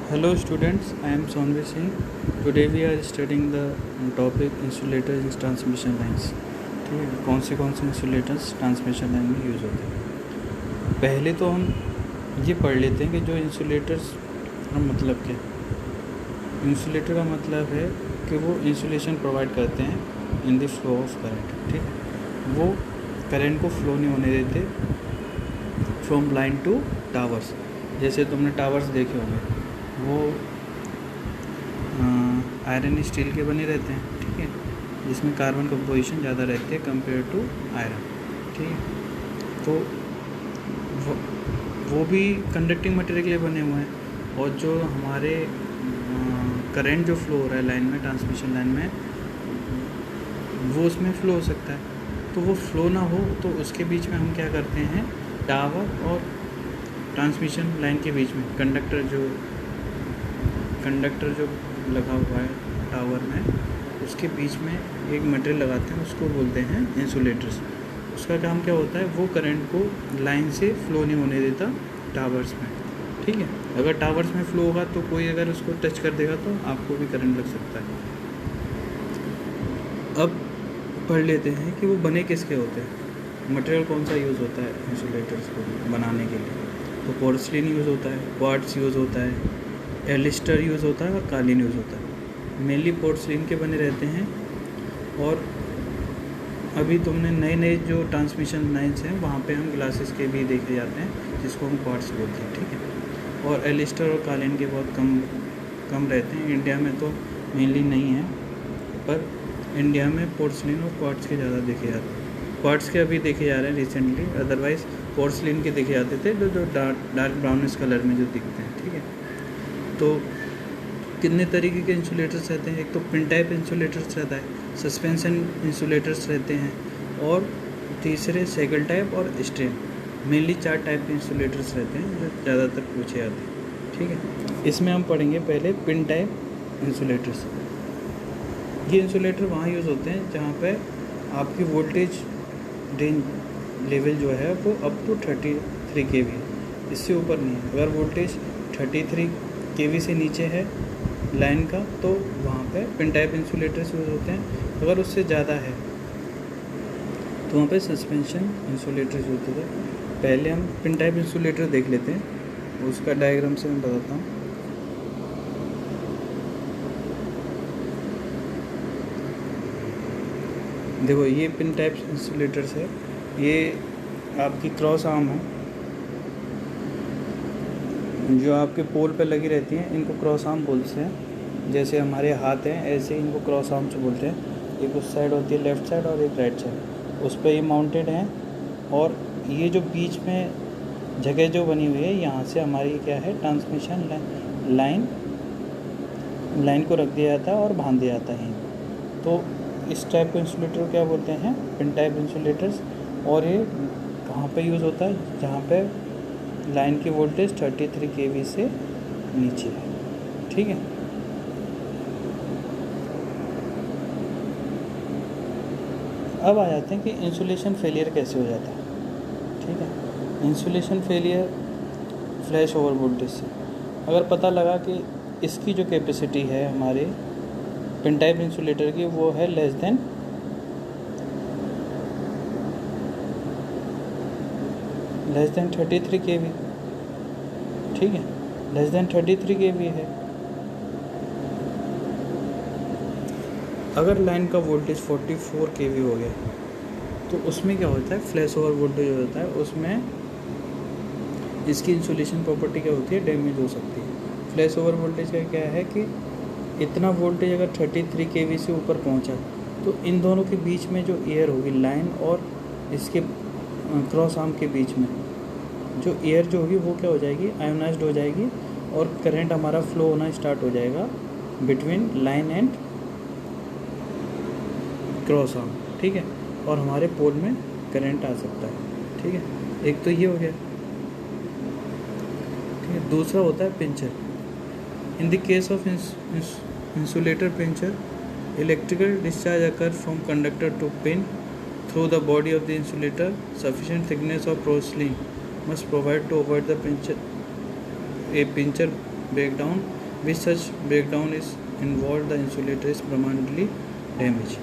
Hello students, I am Sonvi Singh. Today we are studying the topic insulators in transmission lines. ठीक है, कौन से insulators transmission line में use होते हैं। पहले तो हम ये पढ़ लेते हैं कि जो इंसुलेटर्स का मतलब क्या है। इंसुलेटर का मतलब है कि वो इंसुलेशन प्रोवाइड करते हैं in the flow of current. ठीक है, वो करंट को फ्लो नहीं होने देते फ्रॉम लाइन टू टावर्स। जैसे तुमने टावर्स देखे होंगे, वो आयरन स्टील के बने रहते हैं। ठीक है, जिसमें कार्बन कंपोजिशन ज़्यादा रहती है कंपेयर टू आयरन। ठीक है, तो वो भी कंडक्टिंग मटेरियल के लिए बने हुए हैं। और जो हमारे करंट जो फ्लो हो रहा है लाइन में, ट्रांसमिशन लाइन में, वो उसमें फ़्लो हो सकता है। तो वो फ्लो ना हो तो उसके बीच में हम क्या करते हैं, टावर और ट्रांसमिशन लाइन के बीच में कंडक्टर जो लगा हुआ है टावर में, उसके बीच में एक मटेरियल लगाते हैं, उसको बोलते हैं इंसुलेटर्स। उसका काम क्या होता है, वो करंट को लाइन से फ्लो नहीं होने देता टावर्स में। ठीक है, अगर टावर्स में फ्लो होगा तो कोई अगर उसको टच कर देगा तो आपको भी करंट लग सकता है। अब पढ़ लेते हैं कि वो बने किसके होते हैं, मटेरियल कौन सा यूज़ होता है इंसुलेटर्स को बनाने के लिए। तो पोर्सलिन यूज़ होता है, क्वार्ट्ज यूज़ होता है, एलिस्टर यूज़ होता है और कालीन यूज़ होता है। मेनली पोर्सलिन के बने रहते हैं। और अभी तुमने नए जो ट्रांसमिशन लाइन्स हैं वहाँ पे हम ग्लासेस के भी देखे जाते हैं, जिसको हम क्वार्ट्ज बोलते हैं। ठीक है, और एलिस्टर और कालीन के बहुत कम रहते हैं। इंडिया में तो मेनली नहीं है, पर इंडिया में पोर्सलिन और क्वार्ट्ज के ज़्यादा देखे जाते हैं। क्वार्ट्ज के अभी देखे जा रहे हैं रिसेंटली, अदरवाइज़ पोर्सलिन के देखे जाते थे जो डार्क ब्राउनिश कलर में जो दिखते हैं। ठीक है, तो कितने तरीके के इंसुलेटर्स रहते हैं। एक तो पिन टाइप इंसुलेटर्स रहता है, सस्पेंशन इंसुलेटर्स रहते हैं, और तीसरे सेगल टाइप और स्ट्रेन। मेनली 4 टाइप के इंसुलेटर्स रहते हैं जो ज़्यादातर पूछे जाते हैं। ठीक है, इसमें हम पढ़ेंगे पहले पिन टाइप इंसुलेटर्स। ये इंसुलेटर वहाँ यूज़ होते हैं जहाँ पे आपकी वोल्टेज रेंज लेवल जो है वो अप टू 33 kV है, इससे ऊपर नहीं है। अगर वोल्टेज 33 kV से नीचे है लाइन का तो वहाँ पे पिन टाइप इंसुलेटर्स यूज़ होते हैं। अगर उससे ज़्यादा है तो वहाँ पे सस्पेंशन इंसुलेटर्स यूज़ होते हैं। पहले हम पिन टाइप इंसुलेटर देख लेते हैं, उसका डायग्राम से मैं बताता हूँ। देखो, ये पिन टाइप इंसुलेटर्स है, ये आपकी क्रॉस आर्म है जो आपके पोल पे लगी रहती हैं, इनको क्रॉस आर्म बोलते हैं। जैसे हमारे हाथ हैं ऐसे इनको क्रॉस आर्म्स बोलते हैं। एक उस साइड होती है लेफ़्ट साइड और एक राइट साइड, उस पर ये माउंटेड हैं। और ये जो बीच में जगह जो बनी हुई है, यहाँ से हमारी क्या है, ट्रांसमिशन लाइन को रख दिया जाता है और बांध दिया जाता है। तो इस टाइप के इंसुलेटर को क्या बोलते हैं, पिन टाइप इंसुलेटर्स। और ये कहाँ पे यूज़ होता है, जहाँ पे लाइन की वोल्टेज 33 kV से नीचे है। ठीक है, अब आ जाते हैं कि इंसुलेशन फेलियर कैसे हो जाता है। ठीक है, insulation failure flash over voltage से। अगर पता लगा कि इसकी जो कैपेसिटी है हमारे पिन टाइप इंसुलेटर की वो है लेस देन 33 kV। ठीक है, लेस देन 33 kV है। अगर लाइन का वोल्टेज 44 kV हो गया तो उसमें क्या होता है, फ्लैश ओवर वोल्टेज हो जाता है। उसमें इसकी इंसुलेशन प्रॉपर्टी क्या होती है, डैमेज हो सकती है। फ्लैश ओवर वोल्टेज का क्या है कि इतना वोल्टेज अगर 33 kV से ऊपर पहुंचा तो इन दोनों के बीच में जो एयर होगी, लाइन और इसके क्रॉस आर्म के बीच में जो एयर जो होगी वो क्या हो जाएगी, आयोनाइज्ड हो जाएगी, और करंट हमारा फ्लो होना स्टार्ट हो जाएगा between line and cross arm. ठीक है, और हमारे पोल में करंट आ सकता है। ठीक है, एक तो ये हो गया। ठीक है, दूसरा होता है puncture. In the case of insulator pincher, electrical discharge occurs from conductor to pin through the body of the insulator. Sufficient thickness of porcelain must provide to avoid the pincher. A pincher breakdown, with such breakdown is involved, the insulator is permanently damaged.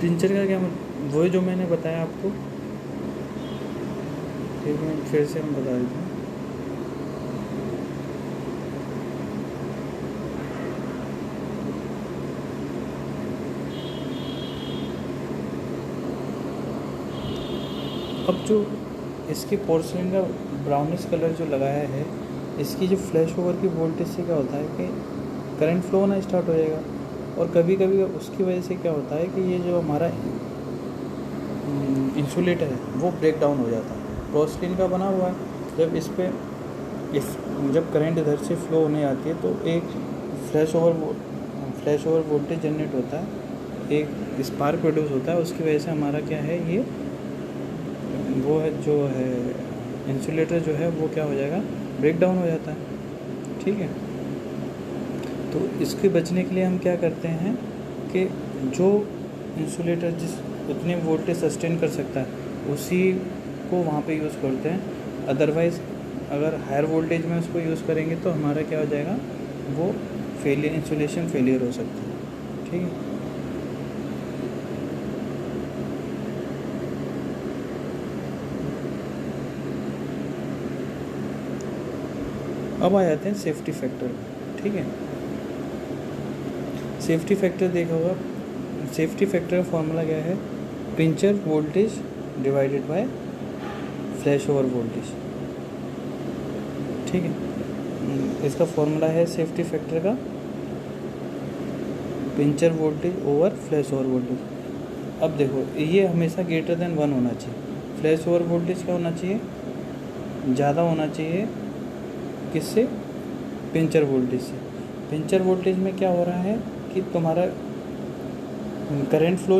Puncture का क्या मतलब, वही जो मैंने बताया आपको, एक minute फिर से हम बता देते हैं। अब जो इसके पोर्सलिन का ब्राउनिश कलर जो लगाया है, इसकी जो फ्लैश ओवर की वोल्टेज से क्या होता है कि करंट फ्लो होना स्टार्ट हो जाएगा, और कभी कभी उसकी वजह से क्या होता है कि ये जो हमारा इंसुलेटर है वो ब्रेक डाउन हो जाता है। पोर्सलिन का बना हुआ है, जब करंट इधर से फ्लो होने आती है तो एक फ्लैश ओवर वोल्टेज जनरेट होता है, एक स्पार्क प्रोड्यूस होता है, उसकी वजह से हमारा क्या है, ये वो है जो है इंसुलेटर जो है वो क्या हो जाएगा, ब्रेक डाउन हो जाता है। ठीक है, तो इसके बचने के लिए हम क्या करते हैं कि जो इंसुलेटर जिस उतने वोल्टेज सस्टेन कर सकता है उसी को वहाँ पे यूज़ करते हैं। अदरवाइज़ अगर हायर वोल्टेज में उसको यूज़ करेंगे तो हमारा क्या हो जाएगा, वो इंसुलेशन फेलियर हो सकता है। ठीक है, अब आ जाते हैं सेफ्टी फैक्टर। ठीक है, सेफ्टी फैक्टर देखा होगा, सेफ्टी फैक्टर का फॉर्मूला क्या है, puncture voltage divided by flash over voltage. ठीक है, इसका फॉर्मूला है सेफ्टी फैक्टर का puncture voltage over flash over voltage. अब देखो, ये हमेशा ग्रेटर देन 1 होना चाहिए। फ्लैश ओवर वोल्टेज क्या होना चाहिए, ज़्यादा होना चाहिए किससे, पिंचर वोल्टेज से। पिंचर वोल्टेज में क्या हो रहा है कि तुम्हारा करंट फ्लो नहीं